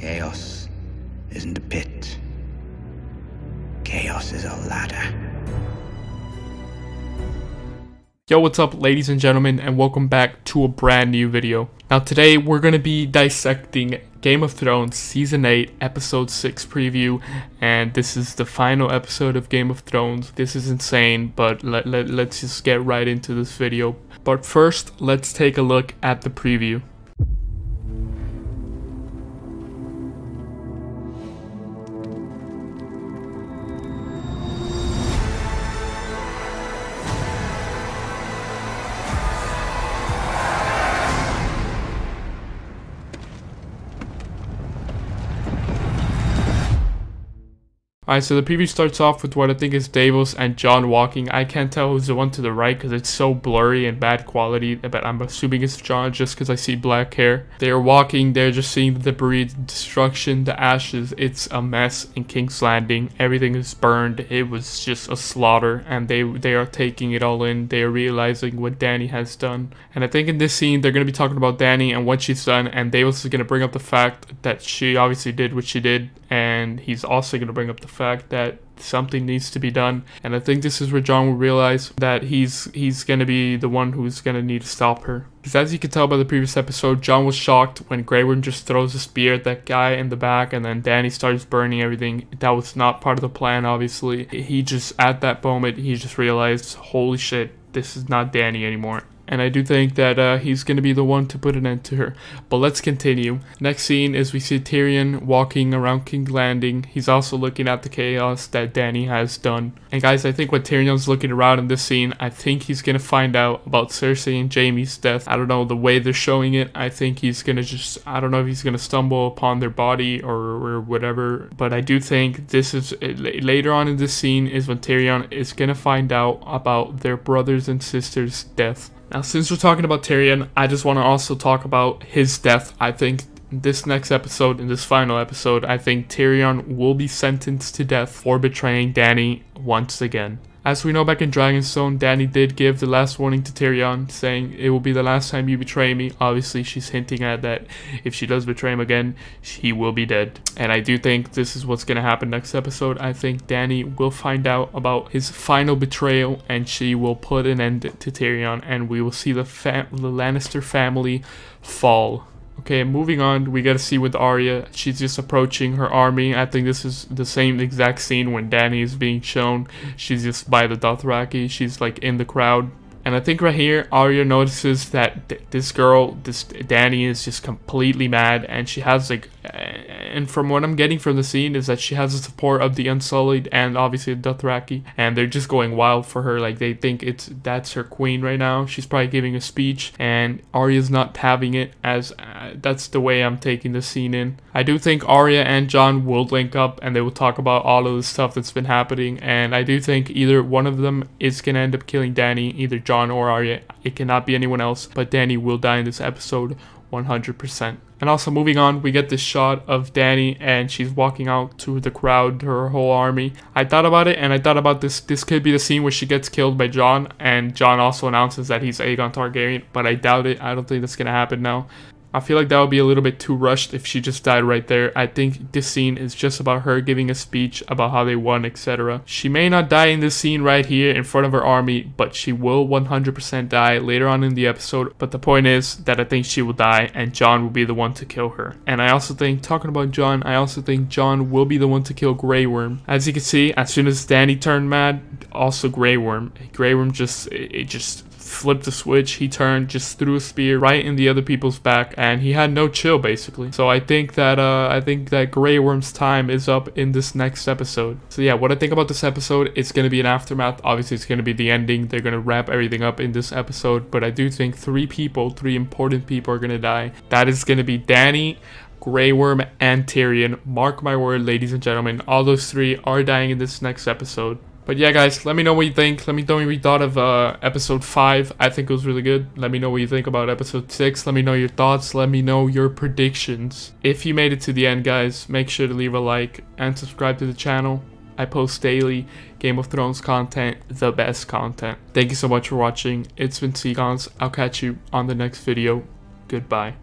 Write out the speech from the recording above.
Chaos isn't a pit. Chaos is a ladder. Yo, what's up, ladies and gentlemen, and welcome back to a brand new video. Now today we're going to be dissecting Game of Thrones Season 8 Episode 6 preview, and this is the final episode of Game of Thrones. This is insane, but let's just get right into this video. But first, let's take a look at the preview. Alright, so the preview starts off with what I think is Davos and Jon walking. I can't tell who's the one to the right because it's so blurry and bad quality, but I'm assuming it's Jon just because I see black hair. They are walking, they're just seeing the debris, the destruction, the ashes. It's a mess in King's Landing. Everything is burned. It was just a slaughter, and they are taking it all in. They are realizing what Dany has done. And I think in this scene, they're going to be talking about Dany and what she's done, and Davos is going to bring up the fact that she obviously did what she did, and he's also going to bring up the fact that something needs to be done. And I think this is where Jon will realize that he's going to be the one who's going to need to stop her. Because as you can tell by the previous episode, Jon was shocked when Grey Worm just throws a spear at that guy in the back, and then Dany starts burning everything. That was not part of the plan, obviously. He just, at that moment, he just realized, holy shit, this is not Dany anymore. And I do think that he's going to be the one to put an end to her. But let's continue. Next scene is we see Tyrion walking around King's Landing. He's also looking at the chaos that Dany has done. And guys, I think when Tyrion's looking around in this scene, I think he's going to find out about Cersei and Jaime's death. I don't know, the way they're showing it, I think he's going to just, I don't know if he's going to stumble upon their body or whatever. But I do think this is, later on in this scene is when Tyrion is going to find out about their brothers and sisters' death. Now, since we're talking about Tyrion, I just want to also talk about his death. I think this next episode, in this final episode, I think Tyrion will be sentenced to death for betraying Dany once again. As we know, back in Dragonstone, Dany did give the last warning to Tyrion, saying, "It will be the last time you betray me." Obviously, she's hinting at that if she does betray him again, he will be dead. And I do think this is what's going to happen next episode. I think Dany will find out about his final betrayal, and she will put an end to Tyrion, and we will see the Lannister family fall. Okay, moving on, we gotta see with Arya. She's just approaching her army. I think this is the same exact scene when Dany is being shown. She's just by the Dothraki. She's like in the crowd. And I think right here, Arya notices that this girl, this Dany, is just completely mad, and she has like, and from what I'm getting from the scene is that she has the support of the Unsullied and obviously the Dothraki, and they're just going wild for her. Like they think that's her queen right now. She's probably giving a speech, and Arya's not having it, as that's the way I'm taking the scene in. I do think Arya and Jon will link up, and they will talk about all of the stuff that's been happening, and I do think either one of them is gonna end up killing Dany, either Jon or Arya. It cannot be anyone else, but Dany will die in this episode 100%. And also moving on, we get this shot of Dany, and she's walking out to the crowd, her whole army. I thought about it, and I thought about this could be the scene where she gets killed by Jon, and Jon also announces that he's Aegon Targaryen, but I doubt it. I don't think that's gonna happen now. I feel like that would be a little bit too rushed if she just died right there. I think this scene is just about her giving a speech about how they won, etc. She may not die in this scene right here in front of her army, but she will 100% die later on in the episode. But the point is that I think she will die, and Jon will be the one to kill her. And I also think, talking about Jon, I also think Jon will be the one to kill Grey Worm. As you can see, as soon as Dany turned mad, also Grey Worm just flipped the switch. He turned, just threw a spear right in the other people's back, and he had no chill basically. So I think that Grey Worm's time is up in this next episode. So yeah, what I think about this episode, it's going to be an aftermath. Obviously it's going to be the ending. They're going to wrap everything up in this episode, but I do think three important people are going to die. That is going to be Dany, Grey Worm, and Tyrion. Mark my word, ladies and gentlemen, all those three are dying in this next episode. But yeah, guys, let me know what you think. Let me know what you thought of episode 5. I think it was really good. Let me know what you think about episode 6. Let me know your thoughts. Let me know your predictions. If you made it to the end, guys, make sure to leave a like and subscribe to the channel. I post daily Game of Thrones content, the best content. Thank you so much for watching. It's been Seagons. I'll catch you on the next video. Goodbye.